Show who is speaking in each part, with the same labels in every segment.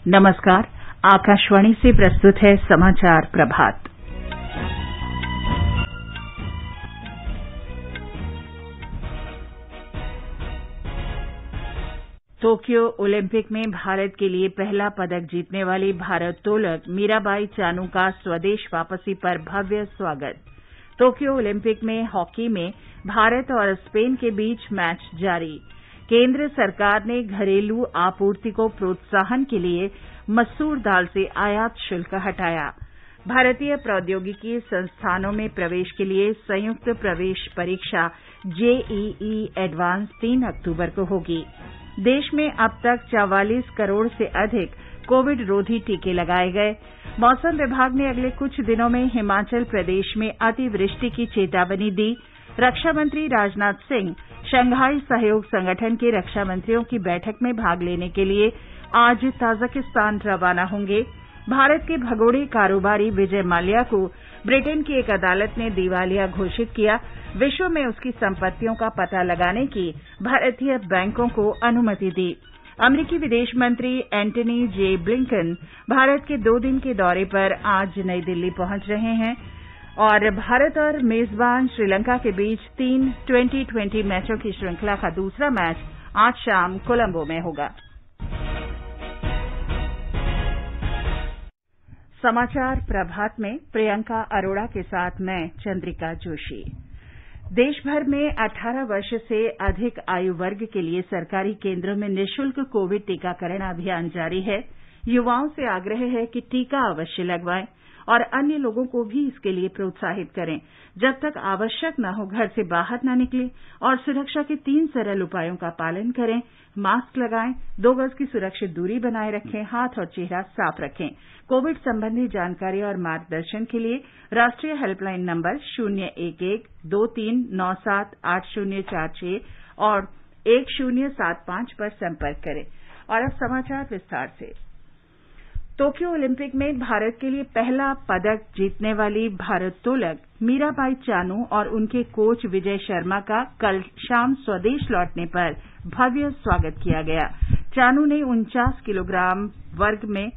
Speaker 1: नमस्कार। आकाशवाणी से प्रस्तुत है समाचार प्रभात। टोक्यो ओलंपिक में भारत के लिए पहला पदक जीतने वाली भारोत्तोलक मीराबाई चानू का स्वदेश वापसी पर भव्य स्वागत। टोक्यो ओलंपिक में हॉकी में भारत और स्पेन के बीच मैच जारी। केंद्र सरकार ने घरेलू आपूर्ति को प्रोत्साहन के लिए मसूर दाल से आयात शुल्क हटाया। भारतीय प्रौद्योगिकी संस्थानों में प्रवेश के लिए संयुक्त प्रवेश परीक्षा जेईई एडवांस 3 अक्टूबर को होगी। देश में अब तक 44 करोड़ से अधिक कोविड रोधी टीके लगाए गए। मौसम विभाग ने अगले कुछ दिनों में हिमाचल प्रदेश में अतिवृष्टि की चेतावनी दी। रक्षा मंत्री राजनाथ सिंह शंघाई सहयोग संगठन के रक्षा मंत्रियों की बैठक में भाग लेने के लिए आज ताजिकिस्तान रवाना होंगे। भारत के भगोड़े कारोबारी विजय माल्या को ब्रिटेन की एक अदालत ने दिवालिया घोषित किया। विश्व में उसकी संपत्तियों का पता लगाने की भारतीय बैंकों को अनुमति दी। अमेरिकी विदेश मंत्री एंटनी जे ब्लिंकन भारत के 2 दिन के दौरे पर आज नई दिल्ली पहुंच रहे हैं और भारत और मेजबान श्रीलंका के बीच 3 2020 मैचों की श्रृंखला का दूसरा मैच आज शाम कोलंबो में होगा। समाचार प्रभात में प्रियंका अरोड़ा के साथ मैं चंद्रिका जोशी। देश भर में 18 वर्ष से अधिक आयु वर्ग के लिए सरकारी केंद्रों में निःशुल्क कोविड टीकाकरण अभियान जारी है। युवाओं से आग्रह है कि टीका अवश्य लगवाएं और अन्य लोगों को भी इसके लिए प्रोत्साहित करें। जब तक आवश्यक न हो घर से बाहर न निकलें और सुरक्षा के 3 सरल उपायों का पालन करें। मास्क लगाएं, 2 गज की सुरक्षित दूरी बनाए रखें, हाथ और चेहरा साफ रखें। कोविड संबंधी जानकारी और मार्गदर्शन के लिए राष्ट्रीय हेल्पलाइन नंबर 01123978046 और 1075 पर संपर्क करें। और अब समाचार विस्तार से। टोक्यो ओलंपिक में भारत के लिए पहला पदक जीतने वाली भारोत्तोलक मीराबाई चानू और उनके कोच विजय शर्मा का कल शाम स्वदेश लौटने पर भव्य स्वागत किया गया। चानू ने 49 किलोग्राम वर्ग में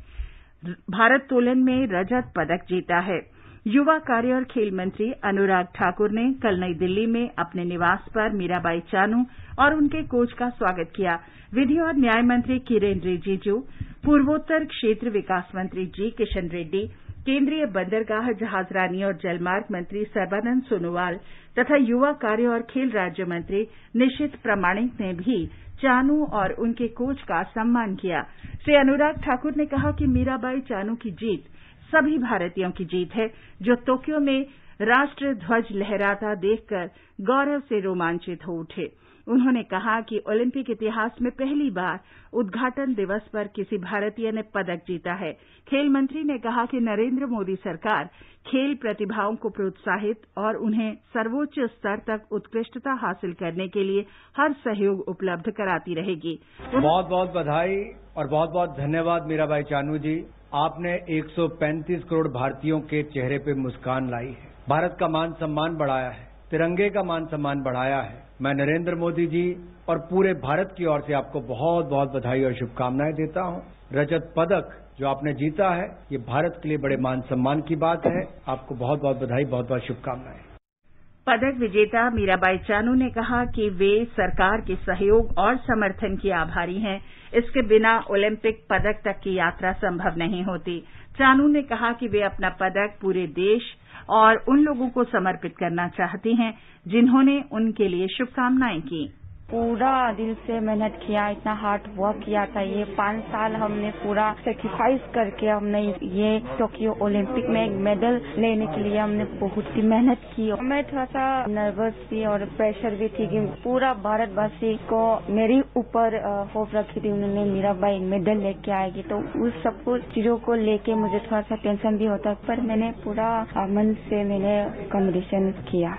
Speaker 1: भारोत्तोलन में रजत पदक जीता है। युवा कार्य और खेल मंत्री अनुराग ठाकुर ने कल नई दिल्ली में अपने निवास पर मीराबाई चानू और उनके कोच का स्वागत किया। विधि और न्याय मंत्री किरेन रिजिजू, पूर्वोत्तर क्षेत्र विकास मंत्री जी किशन रेड्डी, केंद्रीय बंदरगाह जहाजरानी और जलमार्ग मंत्री सर्बानंद सोनोवाल तथा युवा कार्य और खेल राज्य मंत्री निशित प्रामाणिक ने भी चानू और उनके कोच का सम्मान किया। श्री अनुराग ठाकुर ने कहा कि मीराबाई चानू की जीत सभी भारतीयों की जीत है, जो टोक्यो में राष्ट्र ध्वज लहराता देखकर गौरव से रोमांचित हो उठे। उन्होंने कहा कि ओलंपिक इतिहास में पहली बार उद्घाटन दिवस पर किसी भारतीय ने पदक जीता है। खेल मंत्री ने कहा कि नरेंद्र मोदी सरकार खेल प्रतिभाओं को प्रोत्साहित और उन्हें सर्वोच्च स्तर तक उत्कृष्टता हासिल करने के लिए हर सहयोग उपलब्ध कराती रहेगी।
Speaker 2: बहुत बहुत बधाई और बहुत बहुत धन्यवाद मीराबाई चानू जी। आपने 135 करोड़ भारतीयों के चेहरे पे मुस्कान लाई है, भारत का मान सम्मान बढ़ाया है, तिरंगे का मान सम्मान बढ़ाया है। मैं नरेंद्र मोदी जी और पूरे भारत की ओर से आपको बहुत बहुत बधाई और शुभकामनाएं देता हूं। रजत पदक जो आपने जीता है, ये भारत के लिए बड़े मान सम्मान की बात है। आपको बहुत बहुत बधाई, बहुत बहुत शुभकामनाएं।
Speaker 1: पदक विजेता मीराबाई चानू ने कहा कि वे सरकार के सहयोग और समर्थन की आभारी हैं। इसके बिना ओलंपिक पदक तक की यात्रा संभव नहीं होती। चानू ने कहा कि वे अपना पदक पूरे देश और उन लोगों को समर्पित करना चाहती हैं जिन्होंने उनके लिए शुभकामनाएं की।
Speaker 3: पूरा दिल से मेहनत किया, इतना हार्ड वर्क किया था। ये 5 साल हमने पूरा सेक्रीफाइस करके हमने ये टोक्यो ओलंपिक में एक मेडल लेने के लिए हमने बहुत ही मेहनत की। मैं थोड़ा सा नर्वस थी और प्रेशर भी थी कि पूरा भारतवासी को मेरे ऊपर होप रखी थी, उन्होंने मीराबाई मेडल लेके आएगी, तो उस सब कुछ चीजों को लेके मुझे थोड़ा सा टेंशन भी होता, पर मैंने पूरा मन से मैंने कॉम्पिटिशन किया।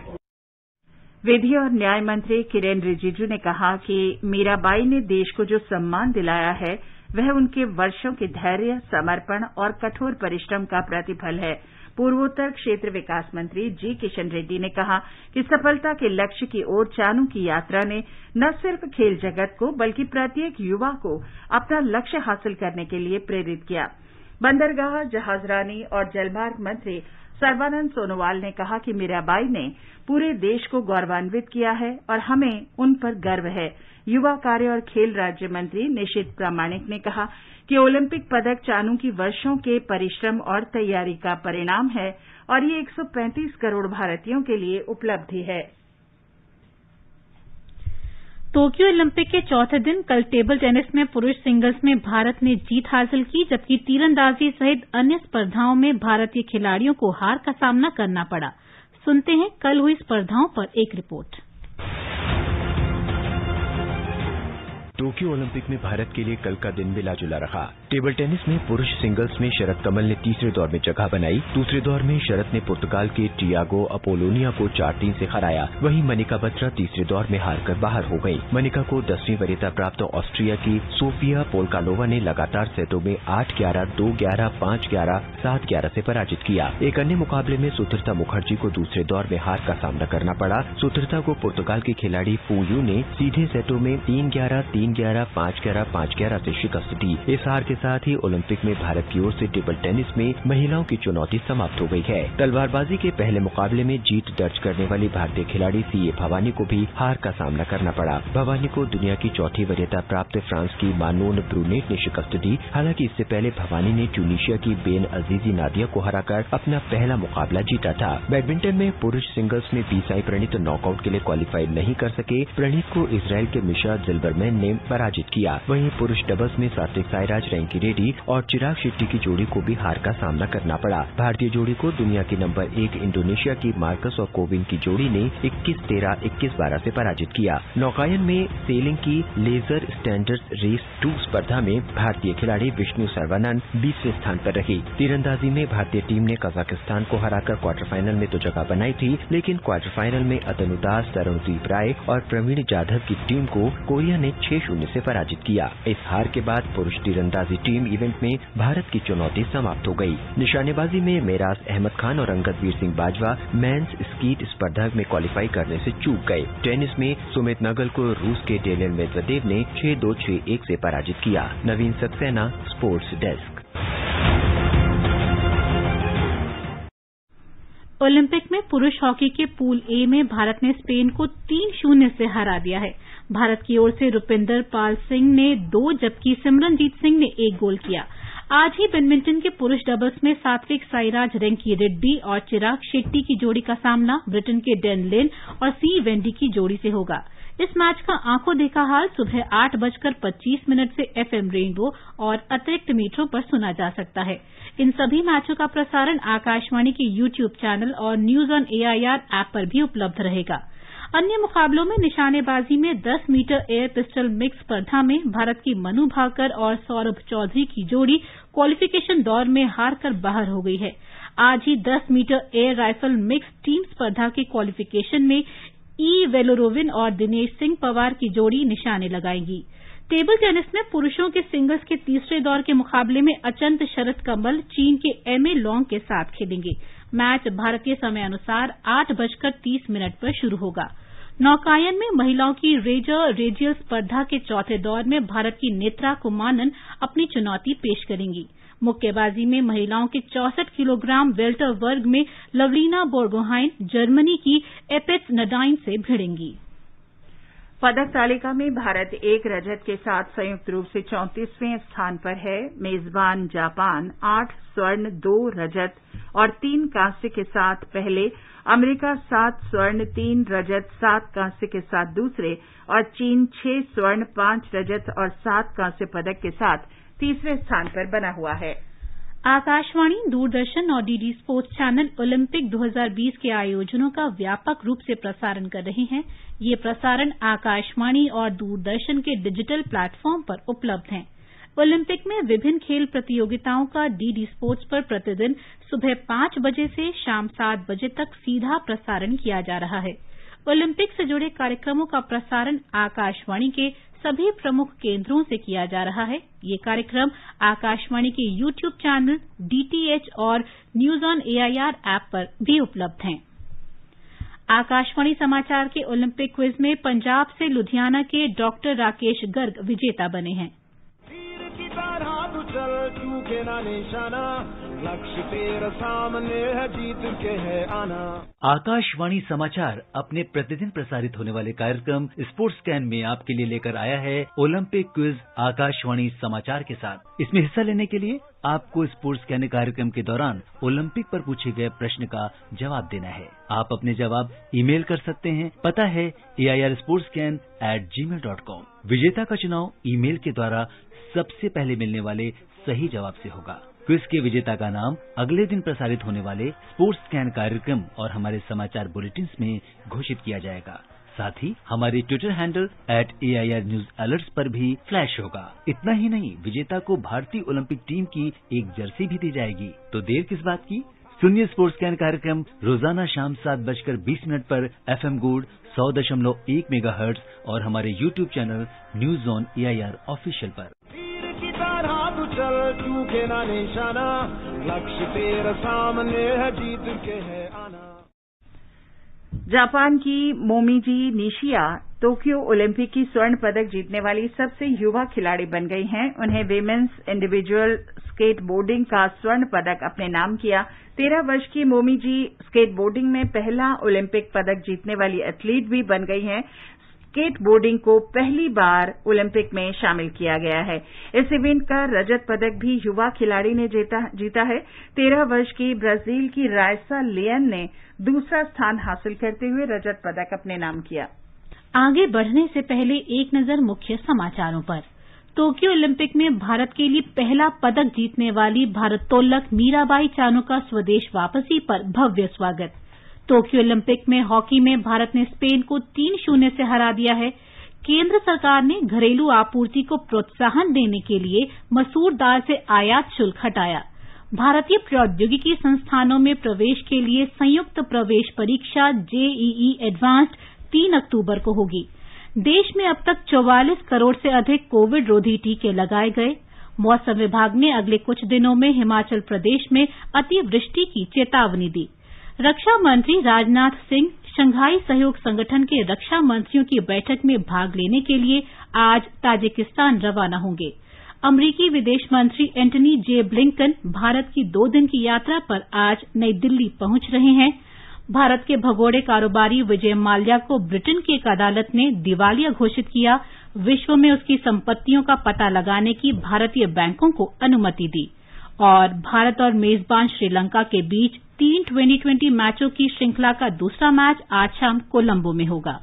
Speaker 1: विधि और न्याय मंत्री किरेन रिजिजू ने कहा कि मीराबाई ने देश को जो सम्मान दिलाया है, वह उनके वर्षों के धैर्य, समर्पण और कठोर परिश्रम का प्रतिफल है। पूर्वोत्तर क्षेत्र विकास मंत्री जी किशन रेड्डी ने कहा कि सफलता के लक्ष्य की ओर चानू की यात्रा ने न सिर्फ खेल जगत को बल्कि प्रत्येक युवा को अपना लक्ष्य हासिल करने के लिए प्रेरित किया। बंदरगाह, जहाजरानी और जलमार्ग मंत्री सर्बानंद सोनोवाल ने कहा कि मीराबाई ने पूरे देश को गौरवान्वित किया है और हमें उन पर गर्व है। युवा कार्य और खेल राज्य मंत्री निशित प्रामाणिक ने कहा कि ओलंपिक पदक चानू की वर्षों के परिश्रम और तैयारी का परिणाम है और ये 135 करोड़ भारतीयों के लिए उपलब्धि है।
Speaker 4: टोक्यो ओलंपिक के चौथे दिन कल टेबल टेनिस में पुरुष सिंगल्स में भारत ने जीत हासिल की, जबकि तीरंदाजी सहित अन्य स्पर्धाओं में भारतीय खिलाड़ियों को हार का सामना करना पड़ा। सुनते हैं कल हुई स्पर्धाओं पर एक रिपोर्ट।
Speaker 5: टोक्यो ओलंपिक में भारत के लिए कल का दिन मिला जुला रहा। टेबल टेनिस में पुरुष सिंगल्स में शरद कमल ने तीसरे दौर में जगह बनाई। दूसरे दौर में शरद ने पुर्तगाल के टियागो अपोलोनिया को 4-3 से हराया। वहीं मनिका बत्रा तीसरे दौर में हारकर बाहर हो गई। मनिका को 10वीं वरीयता प्राप्त ऑस्ट्रिया की सोफिया पोल्कानोवा ने लगातार सेटों में 8-11, 2-11, 5-11, 7-11 से पराजित किया। एक अन्य मुकाबले में सुतृता मुखर्जी को दूसरे दौर में हार का सामना करना पड़ा। सुतृता को पुर्तगाल की खिलाड़ी फू यू ने सीधे सेटों में 3-11, 3-11, 5-11, 5-11 से शिकस्त दी। इस हार के साथ ही ओलंपिक में भारत की ओर से टेबल टेनिस में महिलाओं की चुनौती समाप्त हो गई है। तलवारबाजी के पहले मुकाबले में जीत दर्ज करने वाली भारतीय खिलाड़ी सीए भवानी को भी हार का सामना करना पड़ा। भवानी को दुनिया की चौथी वरीयता प्राप्त फ्रांस की मानोन ब्रूनेट ने शिकस्त दी। हालांकि इससे पहले भवानी ने ट्यूनीशिया की बेन अजीजी नादिया को हराकर अपना पहला मुकाबला जीता था। बैडमिंटन में पुरुष सिंगल्स में बी साई प्रणीत नॉकआउट के लिए क्वालिफाई नहीं कर सके। प्रणीत को इसराइल के मिशा जिल्बरमैन ने पराजित किया। वहीं पुरुष डबल्स में सात्विक साईराज, रैंकी रेड्डी और चिराग शेट्टी की जोड़ी को भी हार का सामना करना पड़ा। भारतीय जोड़ी को दुनिया की नंबर 1 इंडोनेशिया की मार्कस और कोविन की जोड़ी ने 21-13, 21-12 से पराजित किया। नौकायन में सेलिंग की लेजर स्टैंडर्ड रेस 2 स्पर्धा में भारतीय खिलाड़ी विष्णु सर्वानंद 20वें स्थान पर रही। तीरंदाजी में भारतीय टीम ने कजाकिस्तान को हराकर क्वार्टर फाइनल में तो जगह बनाई थी, लेकिन क्वार्टर फाइनल में अतनु दास, तरुणदीप राय और प्रवीण जाधव की टीम को कोरिया ने 6-0 से पराजित किया। इस हार के बाद पुरुष तीरंदाजी टीम इवेंट में भारत की चुनौती समाप्त हो गई। निशानेबाजी में मेराज अहमद खान और अंगदवीर सिंह बाजवा मेंस स्कीट स्पर्धा में क्वालिफाई करने से चूक गए। टेनिस में सुमित नगल को रूस के डेनियल मेदवेदेव ने 6-2, 6-1 से पराजित किया। नवीन सक्सेना, स्पोर्ट्स डेस्क।
Speaker 4: ओलंपिक में पुरुष हॉकी के पूल ए में भारत ने स्पेन को 3-0 से हरा दिया है। भारत की ओर से रुपिंदर पाल सिंह ने 2 जबकि सिमरनजीत सिंह ने 1 गोल किया। आज ही बैडमिंटन के पुरुष डबल्स में सात्विक साईराज, रैंकी रेड्डी और चिराग शेट्टी की जोड़ी का सामना ब्रिटेन के डैन लेन और सी वेंडी की जोड़ी से होगा। इस मैच का आंखों देखा हाल सुबह 8:25 से एफएम रेनबो और अतिरिक्त मीटरों पर सुना जा सकता है। इन सभी मैचों का प्रसारण आकाशवाणी के यूट्यूब चैनल और न्यूज ऑन एआईआर ऐप पर भी उपलब्ध रहेगा। अन्य मुकाबलों में निशानेबाजी में 10 मीटर एयर पिस्टल मिक्स स्पर्धा में भारत की मनु भाकर और सौरभ चौधरी की जोड़ी क्वालिफिकेशन दौर में हारकर बाहर हो गई है। आज ही 10 metre air rifle mix team स्पर्धा के क्वालिफिकेशन में ई वेलोरोविन और दिनेश सिंह पवार की जोड़ी निशाने लगाएगी। टेबल टेनिस में पुरुषों के सिंगल्स के तीसरे दौर के मुकाबले में अचंत शरद कमल चीन के एमए लॉन्ग के साथ खेलेंगे। मैच भारतीय समय अनुसार 8:30 पर शुरू होगा। नौकायन में महिलाओं की रेजर रेजियल स्पर्धा के चौथे दौर में भारत की नेत्रा कुमानन अपनी चुनौती पेश करेंगी। मुक्केबाजी में महिलाओं के 64 किलोग्राम वेल्टर वर्ग में लवलीना बोर्गोहाइन जर्मनी की एपेट्स नडाइन से भिड़ेंगी।
Speaker 1: पदक तालिका में भारत 1 रजत के साथ संयुक्त रूप से 34वें स्थान पर है। मेजबान जापान 8 स्वर्ण, 2 रजत और 3 कांस्य के साथ पहले, अमेरिका 7 स्वर्ण, 3 रजत, 7 कांस्य के साथ दूसरे और चीन 6 स्वर्ण, 5 रजत और 7 कांस्य पदक के साथ तीसरे स्थान पर बना हुआ है।
Speaker 4: आकाशवाणी, दूरदर्शन और डीडी स्पोर्ट्स चैनल ओलंपिक 2020 के आयोजनों का व्यापक रूप से प्रसारण कर रहे हैं। ये प्रसारण आकाशवाणी और दूरदर्शन के डिजिटल प्लेटफॉर्म पर उपलब्ध हैं। ओलंपिक में विभिन्न खेल प्रतियोगिताओं का डीडी स्पोर्ट्स पर प्रतिदिन सुबह 5 बजे से शाम 7 बजे तक सीधा प्रसारण किया जा रहा है। ओलंपिक से जुड़े कार्यक्रमों का प्रसारण आकाशवाणी के सभी प्रमुख केंद्रों से किया जा रहा है। ये कार्यक्रम आकाशवाणी के YouTube चैनल, DTH और न्यूज ऑन AIR ऐप पर भी उपलब्ध हैं। आकाशवाणी समाचार के ओलंपिक क्विज में पंजाब से लुधियाना के डॉक्टर राकेश गर्ग विजेता बने हैं।
Speaker 6: लक्ष्य तेरा सामने है, जीत के है आना।
Speaker 7: आकाशवाणी समाचार अपने प्रतिदिन प्रसारित होने वाले कार्यक्रम स्पोर्ट्स स्कैन में आपके लिए लेकर आया है ओलंपिक क्विज आकाशवाणी समाचार के साथ। इसमें हिस्सा लेने के लिए आपको स्पोर्ट्स स्कैन कार्यक्रम के दौरान ओलंपिक पर पूछे गए प्रश्न का जवाब देना है। आप अपने जवाब ईमेल कर सकते हैं। पता है airsportscan@gmail.com। विजेता का चुनाव ईमेल के द्वारा सबसे पहले मिलने वाले सही जवाब से होगा। क्विज के विजेता का नाम अगले दिन प्रसारित होने वाले स्पोर्ट्स स्कैन कार्यक्रम और हमारे समाचार बुलेटिन्स में घोषित किया जाएगा। साथ ही हमारे Twitter handle @AIR News Alerts पर भी फ्लैश होगा। इतना ही नहीं, विजेता को भारतीय ओलंपिक टीम की एक जर्सी भी दी जाएगी। तो देर किस बात की, सुनिए स्पोर्ट्स स्कैन कार्यक्रम रोजाना शाम 7:20 पर FM गोल्ड 100.1 मेगाहर्ट्ज और हमारे YouTube channel news on AIR official पर।
Speaker 6: चल चूके ना निशाना, लक्ष्य तेरा सामने है, जीत के है आना।
Speaker 1: जापान की मोमिजी निशिया टोक्यो ओलंपिक की स्वर्ण पदक जीतने वाली सबसे युवा खिलाड़ी बन गई हैं। उन्हें विमेन्स इंडिविजुअल स्केटबोर्डिंग का स्वर्ण पदक अपने नाम किया। 13 वर्ष की मोमिजी स्केटबोर्डिंग में पहला ओलंपिक पदक जीतने वाली एथलीट भी बन गई हैं। स्केटबोर्डिंग को पहली बार ओलंपिक में शामिल किया गया है। इस इवेंट का रजत पदक भी युवा खिलाड़ी ने जीता है। 13 वर्ष की ब्राजील की रायसा लियन ने दूसरा स्थान हासिल करते हुए रजत पदक अपने नाम किया।
Speaker 4: आगे बढ़ने से पहले एक नजर मुख्य समाचारों पर। टोक्यो ओलंपिक में भारत के लिए पहला पदक जीतने वाली भारोत्तोलक मीराबाई चानू का स्वदेश वापसी पर भव्य स्वागत। टोक्यो ओलंपिक में हॉकी में भारत ने स्पेन को 3-0 से हरा दिया है। केंद्र सरकार ने घरेलू आपूर्ति को प्रोत्साहन देने के लिए मसूर दाल से आयात शुल्क हटाया। भारतीय प्रौद्योगिकी संस्थानों में प्रवेश के लिए संयुक्त प्रवेश परीक्षा JEE एडवांस्ड 3 अक्टूबर को होगी। देश में अब तक 44 करोड़ से अधिक कोविड रोधी टीके लगाए गए। मौसम विभाग ने अगले कुछ दिनों में हिमाचल प्रदेश में अतिवृष्टि की चेतावनी दी। रक्षा मंत्री राजनाथ सिंह शंघाई सहयोग संगठन के रक्षा मंत्रियों की बैठक में भाग लेने के लिए आज ताजिकिस्तान रवाना होंगे। अमरीकी विदेश मंत्री एंटनी J. ब्लिंकन भारत की 2 दिन की यात्रा पर आज नई दिल्ली पहुंच रहे हैं। भारत के भगोड़े कारोबारी विजय माल्या को ब्रिटेन की एक अदालत ने दिवालिया घोषित किया। विश्व में उसकी संपत्तियों का पता लगाने की भारतीय बैंकों को अनुमति दी। और भारत और मेजबान श्रीलंका के बीच 3 2020 मैचों की श्रृंखला का दूसरा मैच आज शाम कोलंबो में होगा।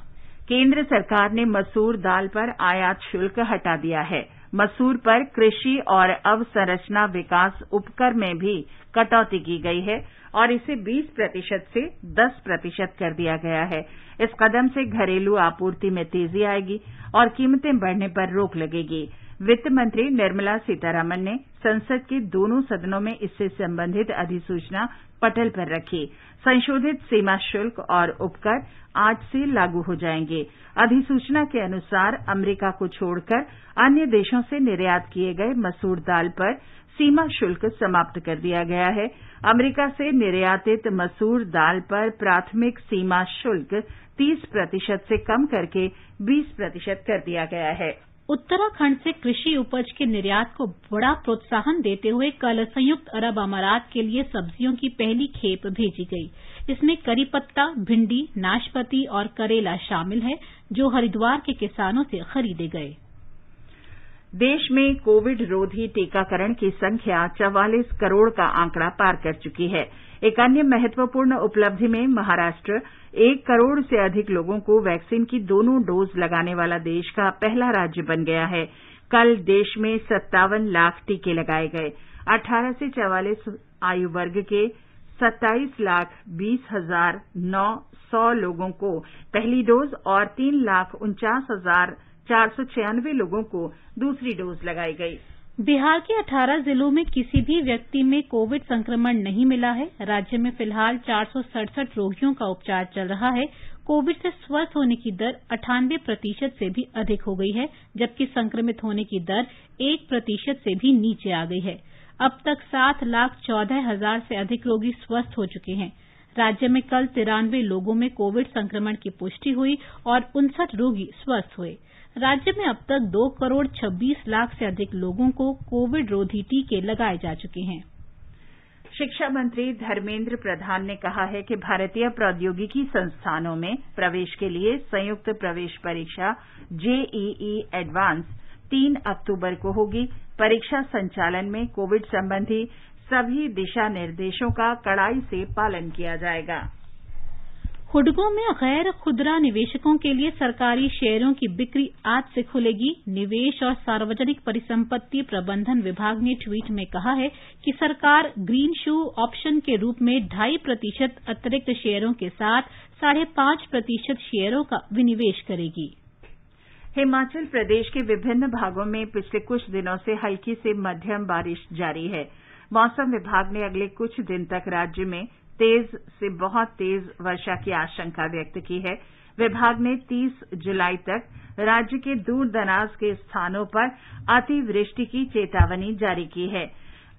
Speaker 1: केंद्र सरकार ने मसूर दाल पर आयात शुल्क हटा दिया है। मसूर पर कृषि और अवसंरचना विकास उपकर में भी कटौती की गई है और इसे 20% से 10% कर दिया गया है। इस कदम से घरेलू आपूर्ति में तेजी आएगी और कीमतें बढ़ने पर रोक लगेगी। वित्त मंत्री निर्मला सीतारमण ने संसद के दोनों सदनों में इससे संबंधित अधिसूचना पटल पर रखी। संशोधित सीमा शुल्क और उपकर आज से लागू हो जाएंगे। अधिसूचना के अनुसार अमेरिका को छोड़कर अन्य देशों से निर्यात किए गए मसूर दाल पर सीमा शुल्क समाप्त कर दिया गया है। अमेरिका से निर्यातित मसूर दाल पर प्राथमिक सीमा शुल्क 30% से कम करके 20% कर दिया गया है।
Speaker 4: उत्तराखंड से कृषि उपज के निर्यात को बड़ा प्रोत्साहन देते हुए कल संयुक्त अरब अमारात के लिए सब्जियों की पहली खेप भेजी गई। इसमें करी पत्ता, भिंडी, नाशपाती और करेला शामिल है, जो हरिद्वार के किसानों से खरीदे गए।
Speaker 1: देश में कोविड रोधी टीकाकरण की संख्या 44 करोड़ का आंकड़ा पार कर चुकी है। एक अन्य महत्वपूर्ण उपलब्धि में महाराष्ट्र 1 करोड़ से अधिक लोगों को वैक्सीन की दोनों डोज लगाने वाला देश का पहला राज्य बन गया है। कल देश में 57 लाख टीके लगाए गए। 18 से 44 आयु वर्ग के 27,20,900 लोगों को पहली डोज और 3,49,496 लोगों को दूसरी डोज लगाई गई।
Speaker 4: बिहार के 18 जिलों में किसी भी व्यक्ति में कोविड संक्रमण नहीं मिला है। राज्य में फिलहाल 467 रोगियों का उपचार चल रहा है। कोविड से स्वस्थ होने की दर 98% से भी अधिक हो गई है, जबकि संक्रमित होने की दर 1% से भी नीचे आ गई है। अब तक 7,14,000 से अधिक रोगी स्वस्थ हो चुके हैं। राज्य में कल 93 लोगों में कोविड संक्रमण की पुष्टि हुई और 59 रोगी स्वस्थ हुए। राज्य में अब तक 2 करोड़ 26 लाख से अधिक लोगों को कोविड रोधी टीके लगाए जा चुके हैं।
Speaker 1: शिक्षा मंत्री धर्मेंद्र प्रधान ने कहा है कि भारतीय प्रौद्योगिकी संस्थानों में प्रवेश के लिए संयुक्त प्रवेश परीक्षा जेईई एडवांस 3 अक्टूबर को होगी। परीक्षा संचालन में कोविड संबंधी सभी दिशा निर्देशों का कड़ाई से पालन किया जाएगा।
Speaker 4: हुडकों में गैर खुदरा निवेशकों के लिए सरकारी शेयरों की बिक्री आज से खुलेगी। निवेश और सार्वजनिक परिसंपत्ति प्रबंधन विभाग ने ट्वीट में कहा है कि सरकार ग्रीन शू ऑप्शन के रूप में 2.5% अतिरिक्त शेयरों के साथ 5.5% शेयरों का विनिवेश करेगी।
Speaker 1: हिमाचल प्रदेश के विभिन्न भागों में पिछले कुछ दिनों से हल्की से मध्यम बारिश जारी है। मौसम विभाग ने अगले कुछ दिन तक राज्य में तेज से बहुत तेज वर्षा की आशंका व्यक्त की है। विभाग ने 30 जुलाई तक राज्य के दूर दराज के स्थानों पर अतिवृष्टि की चेतावनी जारी की है।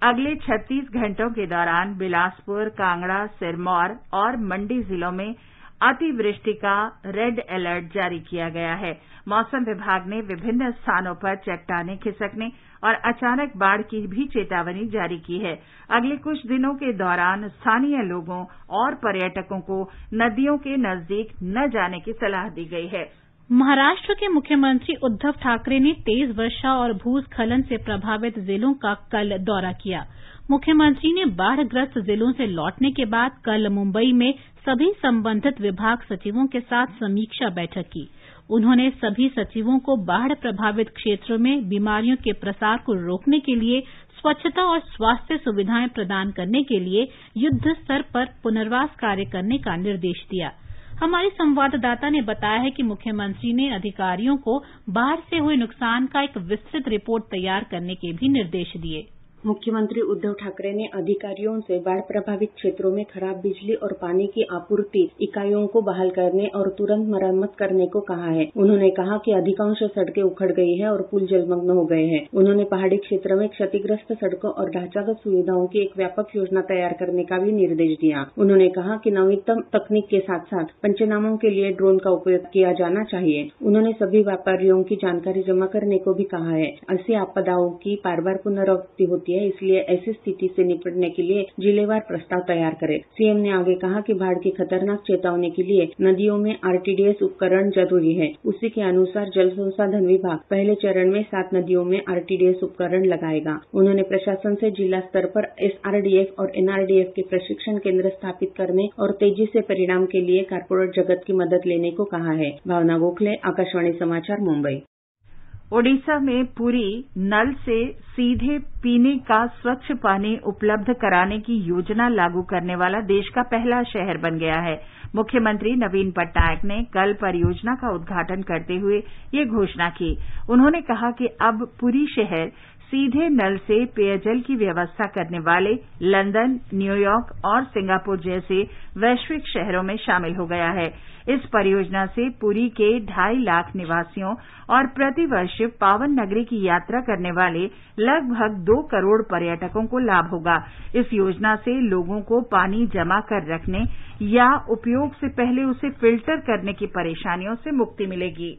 Speaker 1: अगले 36 घंटों के दौरान बिलासपुर, कांगड़ा, सिरमौर और मंडी जिलों में अतिवृष्टि का रेड अलर्ट जारी किया गया है। मौसम विभाग ने विभिन्न स्थानों पर चट्टानें खिसकने और अचानक बाढ़ की भी चेतावनी जारी की है। अगले कुछ दिनों के दौरान स्थानीय लोगों और पर्यटकों को नदियों के नजदीक न जाने की सलाह दी गई है।
Speaker 4: महाराष्ट्र के मुख्यमंत्री उद्धव ठाकरे ने तेज वर्षा और भूस्खलन से प्रभावित जिलों का कल दौरा किया। मुख्यमंत्री ने बाढ़ग्रस्त जिलों से लौटने के बाद कल मुंबई में सभी संबंधित विभाग सचिवों के साथ समीक्षा बैठक की। उन्होंने सभी सचिवों को बाढ़ प्रभावित क्षेत्रों में बीमारियों के प्रसार को रोकने के लिए स्वच्छता और स्वास्थ्य सुविधाएं प्रदान करने के लिए युद्ध स्तर पर पुनर्वास कार्य करने का निर्देश दिया। हमारे संवाददाता ने बताया है कि मुख्यमंत्री ने अधिकारियों को बाढ़ से हुए नुकसान का एक विस्तृत रिपोर्ट तैयार करने के भी निर्देश दिए।
Speaker 8: मुख्यमंत्री उद्धव ठाकरे ने अधिकारियों से बाढ़ प्रभावित क्षेत्रों में खराब बिजली और पानी की आपूर्ति इकाइयों को बहाल करने और तुरंत मरम्मत करने को कहा है। उन्होंने कहा कि अधिकांश सड़कें उखड़ गई हैं और पुल जलमग्न हो गए हैं। उन्होंने पहाड़ी क्षेत्र में क्षतिग्रस्त सड़कों और ढांचागत सुविधाओं की एक व्यापक योजना तैयार करने का भी निर्देश दिया। उन्होंने कहा कि नवीनतम तकनीक के साथ साथ पंचनामों के लिए ड्रोन का उपयोग किया जाना चाहिए। उन्होंने सभी व्यापारियों की जानकारी जमा करने को भी कहा है। ऐसी आपदाओं की बार बार पुनरावृत्ति होती है, इसलिए ऐसी स्थिति से निपटने के लिए जिलेवार प्रस्ताव तैयार करें। सीएम ने आगे कहा कि बाढ़ की खतरनाक चेतावनी के लिए नदियों में आरटीडीएस उपकरण जरूरी है। उसी के अनुसार जल संसाधन विभाग पहले चरण में 7 नदियों में आरटीडीएस उपकरण लगाएगा। उन्होंने प्रशासन से जिला स्तर पर एसआरडीएफ और एनआरडीएफ के प्रशिक्षण केंद्र स्थापित करने और तेजी से परिणाम के लिए कारपोरेट जगत की मदद लेने को कहा है। भावना गोखले, आकाशवाणी समाचार, मुंबई।
Speaker 1: ओडिशा में पुरी नल से सीधे पीने का स्वच्छ पानी उपलब्ध कराने की योजना लागू करने वाला देश का पहला शहर बन गया है। मुख्यमंत्री नवीन पटनायक ने कल परियोजना का उद्घाटन करते हुए ये घोषणा की। उन्होंने कहा कि अब पुरी शहर सीधे नल से पेयजल की व्यवस्था करने वाले लंदन, न्यूयॉर्क और सिंगापुर जैसे वैश्विक शहरों में शामिल हो गया है। इस परियोजना से पुरी के 2.5 लाख निवासियों और प्रतिवर्ष पावन नगरी की यात्रा करने वाले लगभग 2 करोड़ पर्यटकों को लाभ होगा। इस योजना से लोगों को पानी जमा कर रखने या उपयोग से पहले उसे फिल्टर करने की परेशानियों से मुक्ति मिलेगी।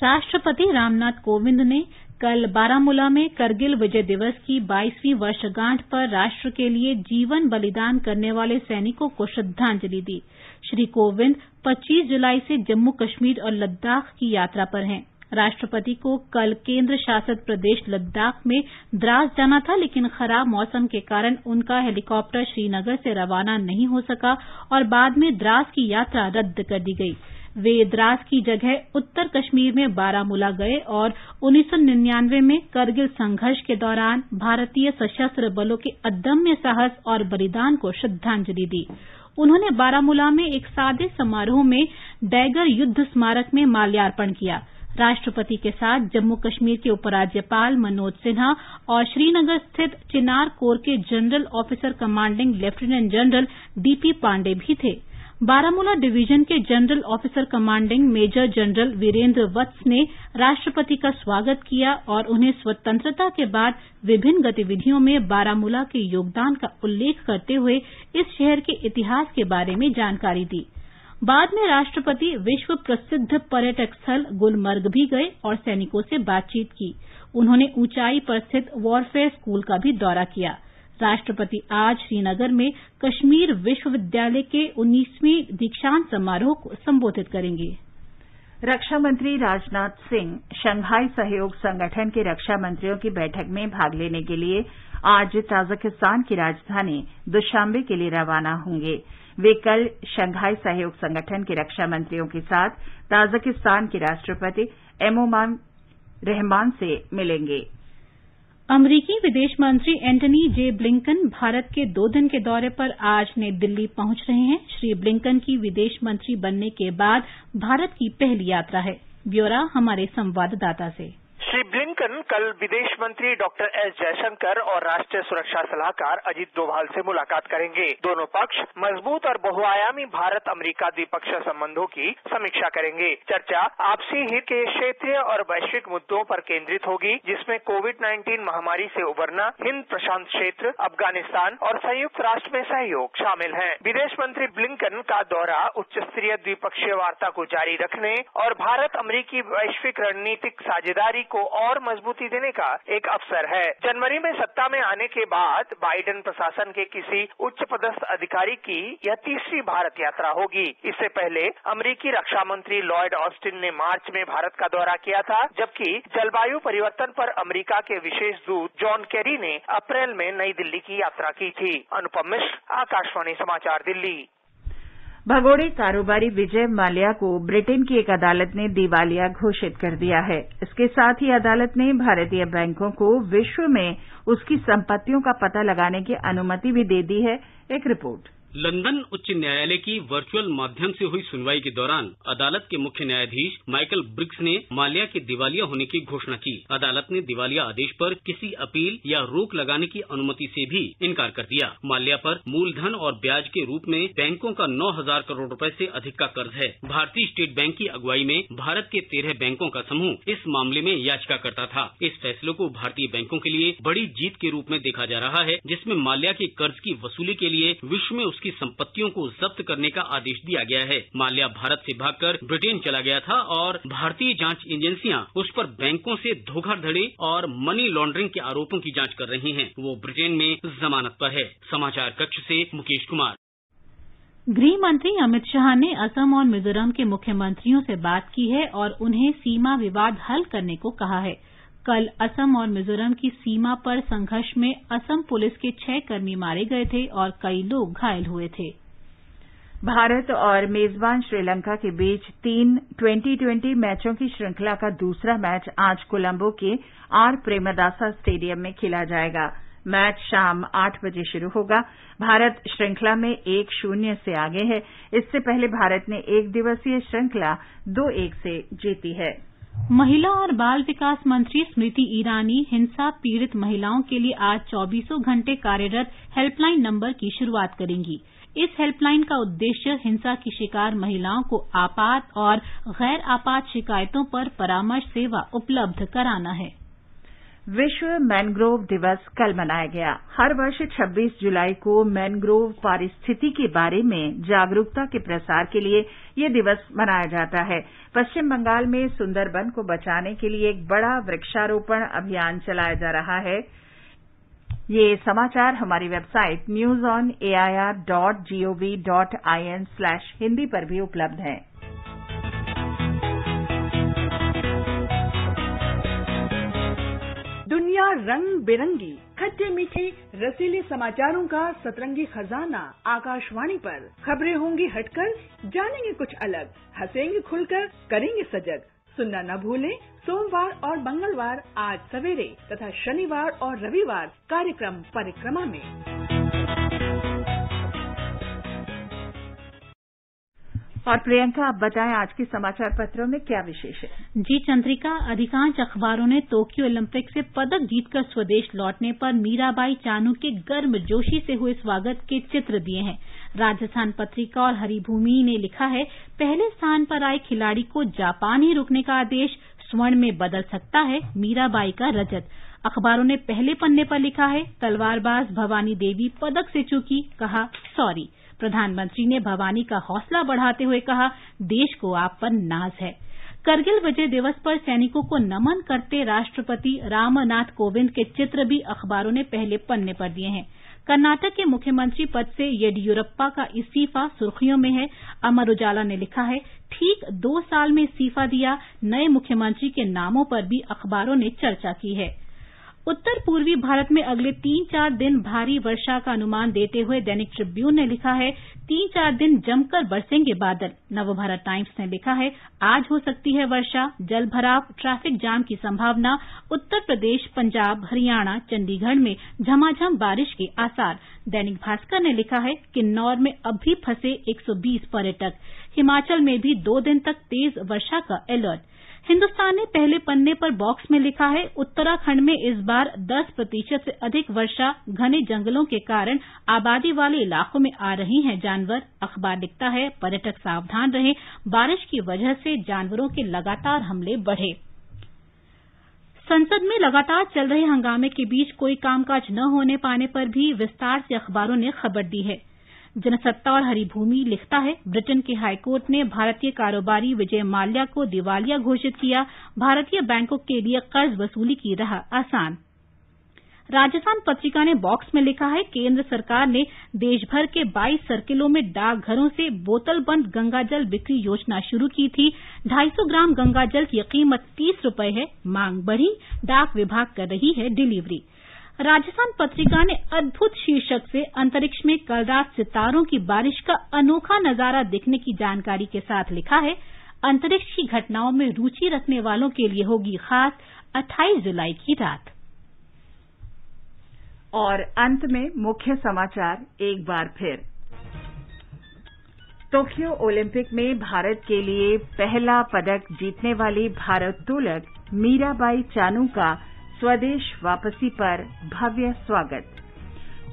Speaker 4: राष्ट्रपति रामनाथ कोविंद ने कल बारामूला में करगिल विजय दिवस की 22वीं वर्षगांठ पर राष्ट्र के लिए जीवन बलिदान करने वाले सैनिकों को श्रद्धांजलि दी। श्री कोविंद 25 जुलाई से जम्मू कश्मीर और लद्दाख की यात्रा पर हैं। राष्ट्रपति को कल केंद्र शासित प्रदेश लद्दाख में द्रास जाना था, लेकिन खराब मौसम के कारण उनका हेलीकॉप्टर श्रीनगर से रवाना नहीं हो सका और बाद में द्रास की यात्रा रद्द कर दी गई। वे द्रास की जगह उत्तर कश्मीर में बारामूला गए और 1999 में करगिल संघर्ष के दौरान भारतीय सशस्त्र बलों के अदम्य साहस और बलिदान को श्रद्धांजलि दी। उन्होंने बारामूला में एक सादे समारोह में डैगर युद्ध स्मारक में माल्यार्पण किया। राष्ट्रपति के साथ जम्मू कश्मीर के उपराज्यपाल मनोज सिन्हा और श्रीनगर स्थित चिनार कोर के general officer commanding lieutenant general DP Pandey भी थे। बारामूला डिवीजन के general officer commanding major general Virendra Vats ने राष्ट्रपति का स्वागत किया और उन्हें स्वतंत्रता के बाद विभिन्न गतिविधियों में बारामूला के योगदान का उल्लेख करते हुए इस शहर के इतिहास के बारे में जानकारी दी। बाद में राष्ट्रपति विश्व प्रसिद्ध पर्यटक स्थल गुलमर्ग भी गए और सैनिकों से बातचीत की। उन्होंने ऊंचाई पर स्थित वॉरफेयर स्कूल का भी दौरा किया। राष्ट्रपति आज श्रीनगर में कश्मीर विश्वविद्यालय के 19वें दीक्षांत समारोह को संबोधित करेंगे।
Speaker 1: रक्षा मंत्री राजनाथ सिंह शंघाई सहयोग संगठन के रक्षा मंत्रियों की बैठक में भाग लेने के लिए आज ताजिकिस्तान की राजधानी दुशांबे के लिए रवाना होंगे। वे कल शंघाई सहयोग संगठन के रक्षा मंत्रियों के साथ ताजिकिस्तान के राष्ट्रपति एमोमान रहमान से मिलेंगे।
Speaker 4: अमरीकी विदेश मंत्री एंटनी जे ब्लिंकन भारत के 2 दिन के दौरे पर आज नई दिल्ली पहुंच रहे हैं। श्री ब्लिंकन की विदेश मंत्री बनने के बाद भारत की पहली यात्रा है। ब्यौरा हमारे संवाददाता से।
Speaker 9: श्री ब्लिंकन कल विदेश मंत्री डॉक्टर एस जयशंकर और राष्ट्रीय सुरक्षा सलाहकार अजीत डोभाल से मुलाकात करेंगे। दोनों पक्ष मजबूत और बहुआयामी भारत अमेरिका द्विपक्षीय संबंधों की समीक्षा करेंगे। चर्चा आपसी हित के क्षेत्रीय और वैश्विक मुद्दों पर केंद्रित होगी, जिसमें कोविड-19 महामारी से उबरना, हिंद प्रशांत क्षेत्र, अफगानिस्तान और संयुक्त राष्ट्र में सहयोग शामिल हैं। विदेश मंत्री ब्लिंकन का दौरा उच्च स्तरीय द्विपक्षीय वार्ता को जारी रखने और भारत अमेरिकी वैश्विक रणनीतिक साझेदारी को और मजबूती देने का एक अवसर है। जनवरी में सत्ता में आने के बाद बाइडेन प्रशासन के किसी उच्च पदस्थ अधिकारी की यह तीसरी भारत यात्रा होगी। इससे पहले अमेरिकी रक्षा मंत्री लॉयड ऑस्टिन ने मार्च में भारत का दौरा किया था, जबकि जलवायु परिवर्तन पर अमेरिका के विशेष दूत जॉन केरी ने अप्रैल में नई दिल्ली की यात्रा की थी। अनुपम मिश्र, आकाशवाणी समाचार, दिल्ली।
Speaker 1: भगोड़े कारोबारी विजय माल्या को ब्रिटेन की एक अदालत ने दिवालिया घोषित कर दिया है। इसके साथ ही अदालत ने भारतीय बैंकों को विश्व में उसकी संपत्तियों का पता लगाने की अनुमति भी दे दी है। एक रिपोर्ट।
Speaker 10: लंदन उच्च न्यायालय की वर्चुअल माध्यम से हुई सुनवाई के दौरान अदालत के मुख्य न्यायाधीश माइकल ब्रिग्स ने माल्या के दिवालिया होने की घोषणा की। अदालत ने दिवालिया आदेश पर किसी अपील या रोक लगाने की अनुमति से भी इनकार कर दिया। माल्या पर मूलधन और ब्याज के रूप में बैंकों का 9,000 करोड़ रुपए से अधिक का कर्ज है। भारतीय स्टेट बैंक की अगुवाई में भारत के 13 बैंकों का समूह इस मामले में याचिका करता था। इस फैसले को भारतीय बैंकों के लिए बड़ी जीत के रूप में देखा जा रहा है, जिसमें माल्या के कर्ज की वसूली के लिए विश्व में उसकी संपत्तियों को जब्त करने का आदेश दिया गया है। माल्या भारत से भागकर ब्रिटेन चला गया था और भारतीय जांच एजेंसियां उस पर बैंकों से धोखाधड़ी और मनी लॉन्ड्रिंग के आरोपों की जांच कर रही हैं। वो ब्रिटेन में जमानत पर है। समाचार कक्ष से मुकेश कुमार।
Speaker 4: गृह मंत्री अमित शाह ने असम और मिजोरम के मुख्यमंत्रियों से बात की है और उन्हें सीमा विवाद हल करने को कहा है। कल असम और मिजोरम की सीमा पर संघर्ष में असम पुलिस के 6 कर्मी मारे गए थे और कई लोग घायल हुए थे।
Speaker 1: भारत और मेजबान श्रीलंका के बीच 3 2020 मैचों की श्रृंखला का दूसरा मैच आज कोलंबो के आर प्रेमदासा स्टेडियम में खेला जाएगा। मैच शाम 8 बजे शुरू होगा। भारत श्रृंखला में 1-0 से आगे है। इससे पहले भारत ने एक दिवसीय श्रृंखला 2-1 से जीती है।
Speaker 4: महिला और बाल विकास मंत्री स्मृति ईरानी हिंसा पीड़ित महिलाओं के लिए आज 24 घंटे कार्यरत हेल्पलाइन नंबर की शुरुआत करेंगी। इस हेल्पलाइन का उद्देश्य हिंसा की शिकार महिलाओं को आपात और गैर आपात शिकायतों पर परामर्श सेवा उपलब्ध कराना है।
Speaker 1: विश्व मैनग्रोव दिवस कल मनाया गया। हर वर्ष 26 जुलाई को मैनग्रोव पारिस्थिति के बारे में जागरूकता के प्रसार के लिए ये दिवस मनाया जाता है। पश्चिम बंगाल में सुंदरबन को बचाने के लिए एक बड़ा वृक्षारोपण अभियान चलाया जा रहा है। ये समाचार हमारी वेबसाइट newsonair.gov.in/hindi पर भी उपलब्ध है।
Speaker 11: दुनिया रंग बिरंगी, खट्टे मीठे रसीले समाचारों का सतरंगी खजाना आकाशवाणी पर। खबरें होंगी हटकर, जानेंगे कुछ अलग, हंसेंगे खुलकर, करेंगे सजग। सुनना न भूलें सोमवार और मंगलवार आज सवेरे तथा शनिवार और रविवार कार्यक्रम परिक्रमा में।
Speaker 1: और प्रियंका, आप बताएं आज के समाचार पत्रों में क्या विशेष है?
Speaker 4: जी चंद्रिका, अधिकांश अखबारों ने टोक्यो ओलंपिक से पदक जीतकर स्वदेश लौटने पर मीराबाई चानू के गर्मजोशी से हुए स्वागत के चित्र दिए हैं। राजस्थान पत्रिका और हरिभूमि ने लिखा है, पहले स्थान पर आए खिलाड़ी को जापान ही रुकने का आदेश, स्वर्ण में बदल सकता है मीराबाई का रजत। अखबारों ने पहले पन्ने पर लिखा है, तलवारबाज भवानी देवी पदक से चूकी, कहा सॉरी। प्रधानमंत्री ने भवानी का हौसला बढ़ाते हुए कहा, देश को आप पर नाज है। करगिल विजय दिवस पर सैनिकों को नमन करते राष्ट्रपति रामनाथ कोविंद के चित्र भी अखबारों ने पहले पन्ने पर दिए हैं। कर्नाटक के मुख्यमंत्री पद से येडियुरप्पा का इस्तीफा सुर्खियों में है। अमर उजाला ने लिखा है, ठीक 2 साल में इस्तीफा दिया, नए मुख्यमंत्री के नामों पर भी अखबारों ने चर्चा की है। उत्तर पूर्वी भारत में अगले 3-4 दिन भारी वर्षा का अनुमान देते हुए दैनिक ट्रिब्यून ने लिखा है, 3-4 दिन जमकर बरसेंगे बादल। नवभारत टाइम्स ने लिखा है, आज हो सकती है वर्षा, जलभराव, ट्रैफिक जाम की संभावना। उत्तर प्रदेश, पंजाब, हरियाणा, चंडीगढ़ में झमाझम बारिश के आसार। दैनिक भास्कर ने लिखा है, किन्नौर में अब भी फंसे 120 पर्यटक। हिमाचल में भी 2 दिन तक तेज वर्षा का अलर्ट। हिन्दुस्तान ने पहले पन्ने पर बॉक्स में लिखा है, उत्तराखंड में इस बार 10% से अधिक वर्षा, घने जंगलों के कारण आबादी वाले इलाकों में आ रही हैं जानवर। अखबार लिखता है, पर्यटक सावधान रहें, बारिश की वजह से जानवरों के लगातार हमले बढ़े। संसद में लगातार चल रहे हंगामे के बीच कोई कामकाज न होने पाने पर भी विस्तार से अखबारों ने खबर दी है। जनसत्ता और हरिभूमि लिखता है, ब्रिटेन के हाईकोर्ट ने भारतीय कारोबारी विजय माल्या को दिवालिया घोषित किया, भारतीय बैंकों के लिए कर्ज वसूली की राह आसान। राजस्थान पत्रिका ने बॉक्स में लिखा है, केंद्र सरकार ने देशभर के 22 सर्किलों में डाकघरों से बोतल बंद गंगाजल बिक्री योजना शुरू की थी। 250 ग्राम गंगाजल की कीमत 30 रुपए है, मांग बढ़ी, डाक विभाग कर रही है डिलीवरी। राजस्थान पत्रिका ने अद्भुत शीर्षक से अंतरिक्ष में कल रात सितारों की बारिश का अनोखा नजारा दिखने की जानकारी के साथ लिखा है, अंतरिक्ष की घटनाओं में रुचि रखने वालों के लिए होगी खास 28 जुलाई की रात।
Speaker 1: और अंत में मुख्य समाचार एक बार फिर। टोक्यो ओलंपिक में भारत के लिए पहला पदक जीतने वाली भारोत्तोलक मीराबाई चानू का स्वदेश वापसी पर भव्य स्वागत।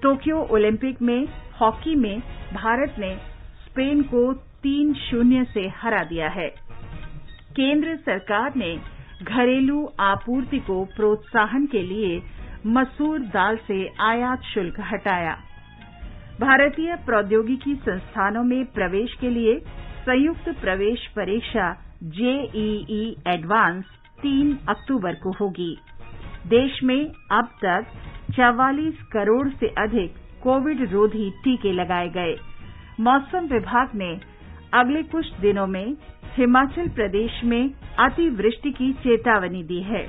Speaker 1: टोक्यो ओलंपिक में हॉकी में भारत ने स्पेन को 3-0 से हरा दिया है। केंद्र सरकार ने घरेलू आपूर्ति को प्रोत्साहन के लिए मसूर दाल से आयात शुल्क हटाया। भारतीय प्रौद्योगिकी संस्थानों में प्रवेश के लिए संयुक्त प्रवेश परीक्षा JEE एडवांस 3 अक्टूबर को होगी। देश में अब तक 44 करोड़ से अधिक कोविड रोधी टीके लगाए गए। मौसम विभाग ने अगले कुछ दिनों में हिमाचल प्रदेश में अतिवृष्टि की चेतावनी दी है।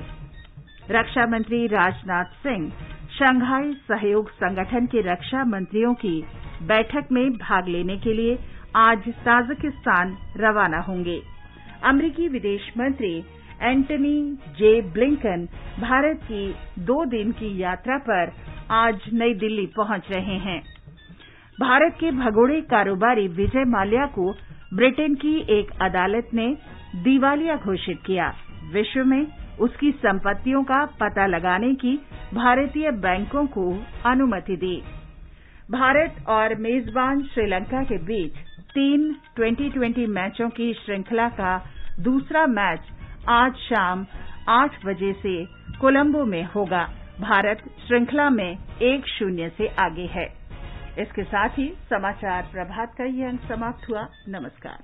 Speaker 1: रक्षा मंत्री राजनाथ सिंह शंघाई सहयोग संगठन के रक्षा मंत्रियों की बैठक में भाग लेने के लिए आज ताजिकिस्तान रवाना होंगे। अमेरिकी विदेश मंत्री एंटनी जे ब्लिंकन भारत की 2 दिन की यात्रा पर आज नई दिल्ली पहुंच रहे हैं। भारत के भगोड़े कारोबारी विजय माल्या को ब्रिटेन की एक अदालत ने दिवालिया घोषित किया। विश्व में उसकी संपत्तियों का पता लगाने की भारतीय बैंकों को अनुमति दी। भारत और मेजबान श्रीलंका के बीच 3 2020 मैचों की श्रृंखला का दूसरा मैच आज शाम 8 बजे से कोलंबो में होगा। भारत श्रृंखला में 1-0 से आगे है। इसके साथ ही समाचार प्रभात का ये अंक समाप्त हुआ। नमस्कार।